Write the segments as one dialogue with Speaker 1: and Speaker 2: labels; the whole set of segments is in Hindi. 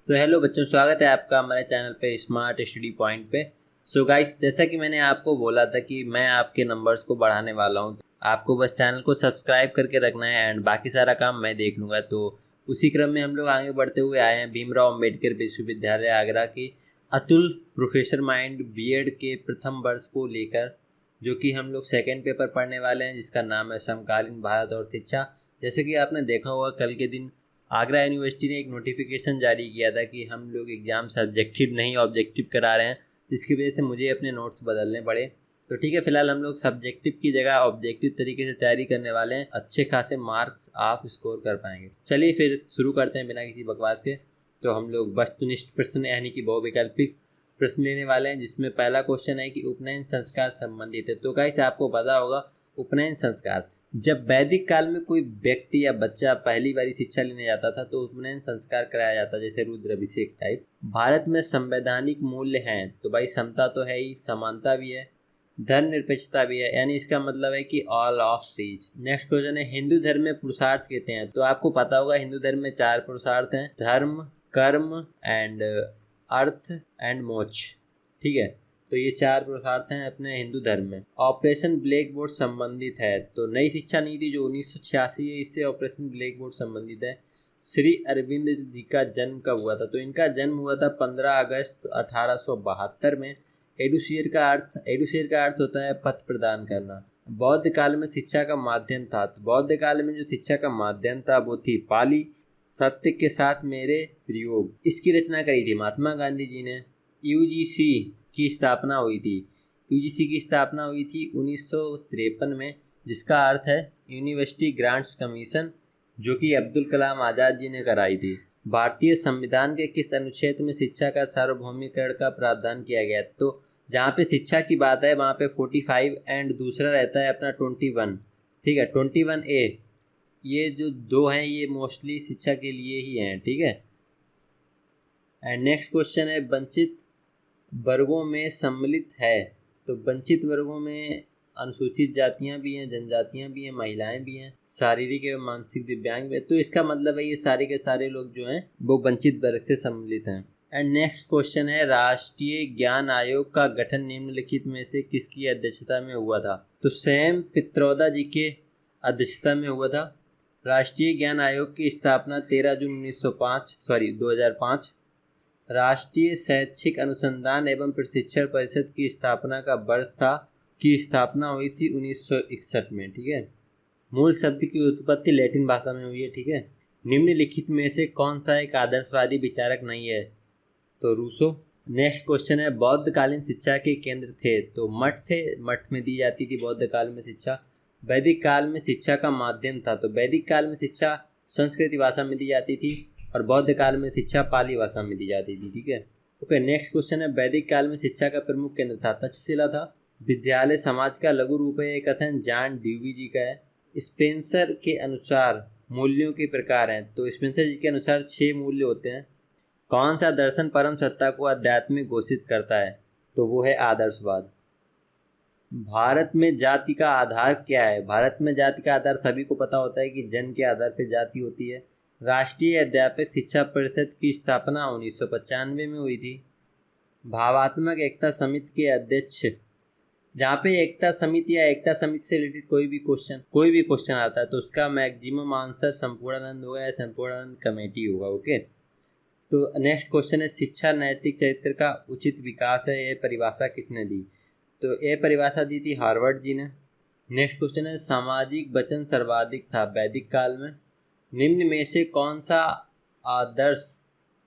Speaker 1: हेलो बच्चों, स्वागत है आपका हमारे चैनल पे स्मार्ट स्टडी पॉइंट पे। गाइस, जैसा कि मैंने आपको बोला था कि मैं आपके नंबर्स को बढ़ाने वाला हूँ। आपको बस चैनल को सब्सक्राइब करके रखना है एंड बाकी सारा काम मैं देख लूँगा। तो उसी क्रम में हम लोग आगे बढ़ते हुए आए हैं भीमराव अम्बेडकर विश्वविद्यालय आगरा की अतुल प्रोफेसर माइंड बीएड के प्रथम वर्ष को लेकर, जो कि हम लोग सेकेंड पेपर पढ़ने वाले हैं, जिसका नाम है समकालीन भारत और शिक्षा। जैसे कि आपने देखा होगा, कल के दिन आगरा यूनिवर्सिटी ने एक नोटिफिकेशन जारी किया था कि हम लोग एग्ज़ाम सब्जेक्टिव नहीं ऑब्जेक्टिव करा रहे हैं, जिसकी वजह से मुझे अपने नोट्स बदलने पड़े। तो ठीक है, फिलहाल हम लोग सब्जेक्टिव की जगह ऑब्जेक्टिव तरीके से तैयारी करने वाले हैं, अच्छे खासे मार्क्स आप स्कोर कर पाएंगे। चलिए फिर शुरू करते हैं बिना किसी बकवास के। तो हम लोग वस्तुनिष्ठ प्रश्न यानी कि बहुविकल्पिक प्रश्न लेने वाले हैं, जिसमें पहला क्वेश्चन है कि उपनयन संस्कार संबंधित है। तो गाइस, आपको पता होगा उपनयन संस्कार, जब वैदिक काल में कोई व्यक्ति या बच्चा पहली बारी शिक्षा लेने जाता था तो उपनयन संस्कार कराया जाता, जैसे रुद्र अभिषेक टाइप। भारत में संवैधानिक मूल्य हैं, तो भाई समता तो है ही, समानता भी है, धर्मनिरपेक्षता भी है, यानी इसका मतलब है कि all of these. Next question है हिंदू धर्म में पुरुषार्थ कहते हैं। तो आपको पता होगा हिंदू धर्म में 4 पुरुषार्थ हैं: धर्म, कर्म एंड अर्थ एंड मोक्ष। ठीक है, तो ये 4 पुरुषार्थ हैं अपने हिंदू धर्म में। ऑपरेशन ब्लैक बोर्ड संबंधित है, तो नई शिक्षा नीति जो 1986 है, इससे ऑपरेशन ब्लैक बोर्ड संबंधित है। श्री अरविंद जी का जन्म कब हुआ था? तो इनका जन्म हुआ था 15 अगस्त 1872 में। एडुसियर का अर्थ होता है पथ प्रदान करना। बौद्ध काल में शिक्षा का माध्यम था, तो बौद्ध काल में जो शिक्षा का माध्यम था वो थी पाली। सत्य के साथ मेरे प्रयोग, इसकी रचना करी थी महात्मा गांधी जी ने। यूजीसी की स्थापना हुई थी। यूजीसी की स्थापना हुई थी 1953 में, जिसका अर्थ है यूनिवर्सिटी ग्रांट्स कमीशन, जो कि अब्दुल कलाम आज़ाद जी ने कराई थी। भारतीय संविधान के किस अनुच्छेद में शिक्षा का सार्वभौमिकरण का प्रावधान किया गया? तो जहाँ पे शिक्षा की बात है वहाँ पे 45 एंड दूसरा रहता है अपना 21। ठीक है, 21A, ये जो दो हैं ये मोस्टली शिक्षा के लिए ही हैं। ठीक है, एंड नेक्स्ट क्वेश्चन है वंचित वर्गों में सम्मिलित है। तो वंचित वर्गों में अनुसूचित जातियां भी हैं, जनजातियां भी हैं, महिलाएं भी हैं, शारीरिक एवं मानसिक दिव्यांग भी हैं। तो इसका मतलब है ये सारे के सारे लोग जो हैं वो वंचित वर्ग से सम्मिलित हैं। एंड नेक्स्ट क्वेश्चन है राष्ट्रीय ज्ञान आयोग का गठन निम्नलिखित में से किसकी अध्यक्षता में हुआ था? तो सैम पित्रोदा जी के अध्यक्षता में हुआ था। राष्ट्रीय ज्ञान आयोग की स्थापना 13 जून 2005। राष्ट्रीय शैक्षिक अनुसंधान एवं प्रशिक्षण परिषद की स्थापना का वर्ष था, की स्थापना हुई थी 1961 में। ठीक है, मूल शब्द की उत्पत्ति लैटिन भाषा में हुई है। ठीक है, निम्नलिखित में से कौन सा एक आदर्शवादी विचारक नहीं है? तो रूसो। नेक्स्ट क्वेश्चन है बौद्ध कालीन शिक्षा के केंद्र थे। तो मठ थे, मठ में दी जाती थी बौद्ध काल में शिक्षा। वैदिक काल में शिक्षा का माध्यम था, तो वैदिक काल में शिक्षा संस्कृत भाषा में दी जाती थी और बौद्ध काल में शिक्षा पाली भाषा में दी जाती थी। ठीक है, ओके। नेक्स्ट क्वेश्चन है वैदिक काल में शिक्षा का प्रमुख केंद्र था, तक्षशिला था। विद्यालय समाज का लघु रूप है, एक कथन जॉन ड्यूवी जी का है। स्पेंसर के अनुसार मूल्यों के प्रकार हैं। तो स्पेंसर जी के अनुसार 6 मूल्य होते हैं। कौन सा दर्शन परम सत्ता को आध्यात्मिक घोषित करता है? तो वो है आदर्शवाद। भारत में जाति का आधार क्या है? भारत में जाति का आधार सभी को पता होता है कि जन्म के आधार पर जाति होती है। राष्ट्रीय अध्यापक शिक्षा परिषद की स्थापना 1995 में हुई थी। भावात्मक एकता समिति के अध्यक्ष, जहाँ पे एकता समिति या एकता समिति से रिलेटेड कोई भी क्वेश्चन आता है तो उसका मैक्सिमम आंसर संपूर्णानंद होगा या संपूर्णानंद कमेटी होगा। ओके, तो नेक्स्ट क्वेश्चन है शिक्षा नैतिक चरित्र का उचित विकास है, ये परिभाषा किसने दी? तो ये परिभाषा दी थी हार्वर्ड जी ने। नेक्स्ट क्वेश्चन है सामाजिक वचन सर्वाधिक था वैदिक काल में। निम्न में से कौन सा आदर्श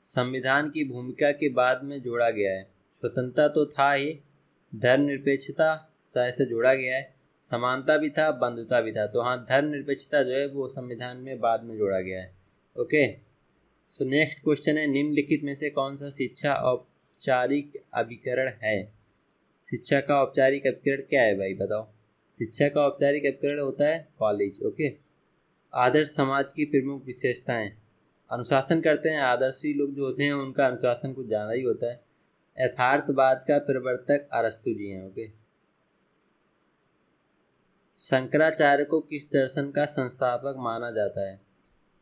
Speaker 1: संविधान की भूमिका के बाद में जोड़ा गया है? स्वतंत्रता तो था ही, धर्मनिरपेक्षता शायद से जोड़ा गया है, समानता भी था, बंधुता भी था। तो हाँ, धर्मनिरपेक्षता जो है वो संविधान में बाद में जोड़ा गया है। ओके, सो नेक्स्ट क्वेश्चन है निम्नलिखित में से कौन सा शिक्षा औपचारिक अभिकरण है? शिक्षा का औपचारिक अभिकरण क्या है भाई, बताओ। शिक्षा का औपचारिक अभिकरण होता है कॉलेज। ओके, आदर्श समाज की प्रमुख विशेषताएं, अनुशासन करते हैं। आदर्शी लोग जो होते हैं उनका अनुशासन कुछ ज़्यादा ही होता है। यथार्थवाद का प्रवर्तक अरस्तु जी हैं। ओके, शंकराचार्य को किस दर्शन का संस्थापक माना जाता है?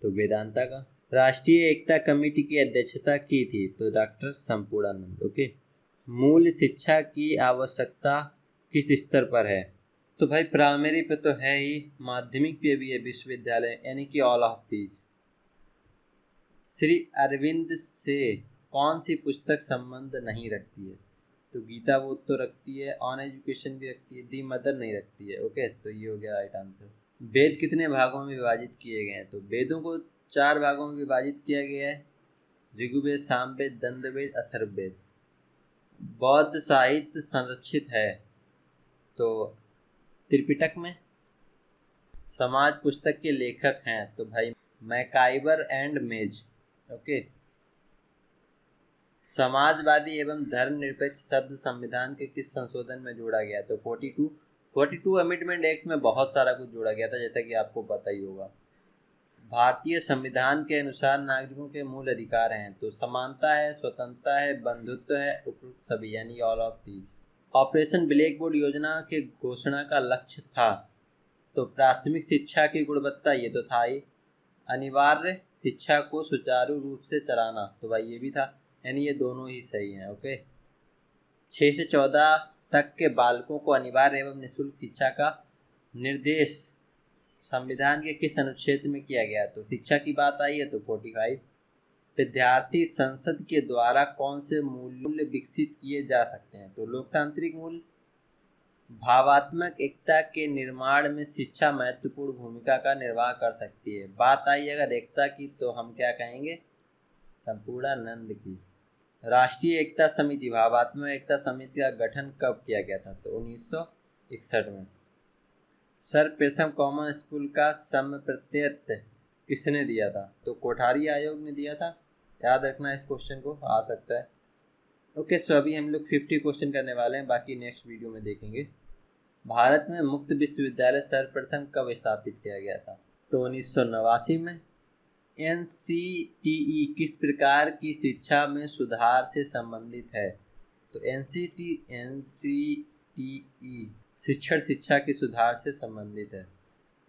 Speaker 1: तो वेदांता का। राष्ट्रीय एकता कमेटी की अध्यक्षता की थी? तो डॉक्टर संपूर्णानंद। ओके। मूल शिक्षा की आवश्यकता किस स्तर पर है? तो भाई प्राइमरी पे तो है ही, माध्यमिक पे भी है विश्वविद्यालय, यानी कि all of these. Shri Aurobindo से कौन सी पुस्तक संबंध नहीं रखती है? तो गीता बोध तो रखती है, ऑन एजुकेशन भी रखती है, दी मदर नहीं रखती है। ओके, तो ये हो गया राइट आंसर। वेद कितने भागों में विभाजित किए गए हैं? तो वेदों को 4 भागों में विभाजित किया गया है, ऋग्वेद, सामवेद, दंडवेद, अथर्ववेद। बौद्ध साहित्य संरक्षित है तो त्रिपिटक में। समाज पुस्तक के लेखक हैं तो भाई मैकाइवर एंड मेज। ओके। समाजवादी एवं धर्मनिरपेक्ष शब्द संविधान के किस संशोधन में जोड़ा गया? तो 42 अमेंडमेंट एक्ट में बहुत सारा कुछ जोड़ा गया था, जैसा कि आपको पता ही होगा। भारतीय संविधान के अनुसार नागरिकों के मूल अधिकार हैं तो समानता है, स्वतंत्रता है, बंधुत्व है, उपयुक्त सभी, यानी all of these. Operation black board योजना के घोषणा का लक्ष्य था? तो प्राथमिक शिक्षा की गुणवत्ता, ये तो था ही। अनिवार्य शिक्षा को सुचारू रूप से चलाना, तो भाई ये भी था, यानी ये दोनों ही सही हैं। ओके। 6 से 14 तक के बालकों को अनिवार्य एवं निःशुल्क शिक्षा का निर्देश संविधान के किस अनुच्छेद में किया गया? तो शिक्षा की बात आई है तो 45। विद्यार्थी संसद के द्वारा कौन से मूल्य विकसित किए जा सकते हैं? तो लोकतांत्रिक मूल्य। भावात्मक एकता के निर्माण में शिक्षा महत्वपूर्ण भूमिका का निर्वाह कर सकती है। बात आई अगर एकता की तो हम क्या कहेंगे? संपूर्णानंद की। राष्ट्रीय एकता समिति, भावात्मक एकता समिति का गठन कब किया गया था? तो 1961 में। सर्वप्रथम कॉमन स्कूल का समप्रत्यय किसने दिया था? तो कोठारी आयोग ने दिया था। याद रखना इस क्वेश्चन को, आ सकता है। ओके, सो अभी हम लोग 50 क्वेश्चन करने वाले हैं, बाकी नेक्स्ट वीडियो में देखेंगे। भारत में मुक्त विश्वविद्यालय सर्वप्रथम कब स्थापित किया गया था? तो 1989 में। NCTE किस प्रकार की शिक्षा में सुधार से संबंधित है? तो NCTE शिक्षण शिक्षा के सुधार से संबंधित है।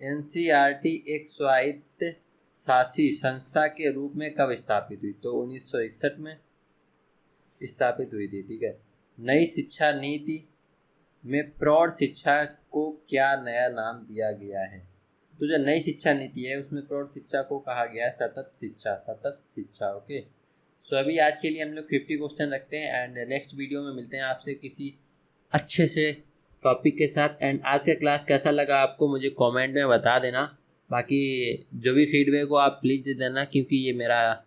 Speaker 1: NCERT एक स्वायत्त शासी संस्था के रूप में कब स्थापित हुई? तो 1961 में स्थापित हुई थी। ठीक है। नई शिक्षा नीति में प्रौढ़ शिक्षा को क्या नया नाम दिया गया है? तो जो नई शिक्षा नीति है उसमें प्रौढ़ शिक्षा को कहा गया है सतत शिक्षा, सतत शिक्षा। ओके, सो अभी आज के लिए हम लोग 50 क्वेश्चन रखते हैं एंड नेक्स्ट वीडियो में मिलते हैं आपसे किसी अच्छे से टॉपिक के साथ। एंड आज का क्लास कैसा लगा आपको मुझे कमेंट में बता देना। बाकी जो भी फीडबैक हो आप प्लीज़ दे देना, क्योंकि ये मेरा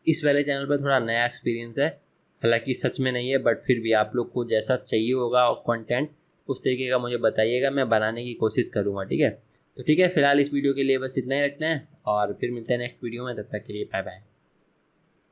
Speaker 1: इस वाले चैनल पर थोड़ा नया एक्सपीरियंस है। हालांकि सच में नहीं है, बट फिर भी आप लोग को जैसा चाहिए होगा कंटेंट उस तरीके का मुझे बताइएगा, मैं बनाने की कोशिश करूँगा। ठीक है, तो ठीक है, फिलहाल इस वीडियो के लिए बस इतना ही रखते हैं और फिर मिलते हैं नेक्स्ट वीडियो में। तब तक के लिए बाय बाय।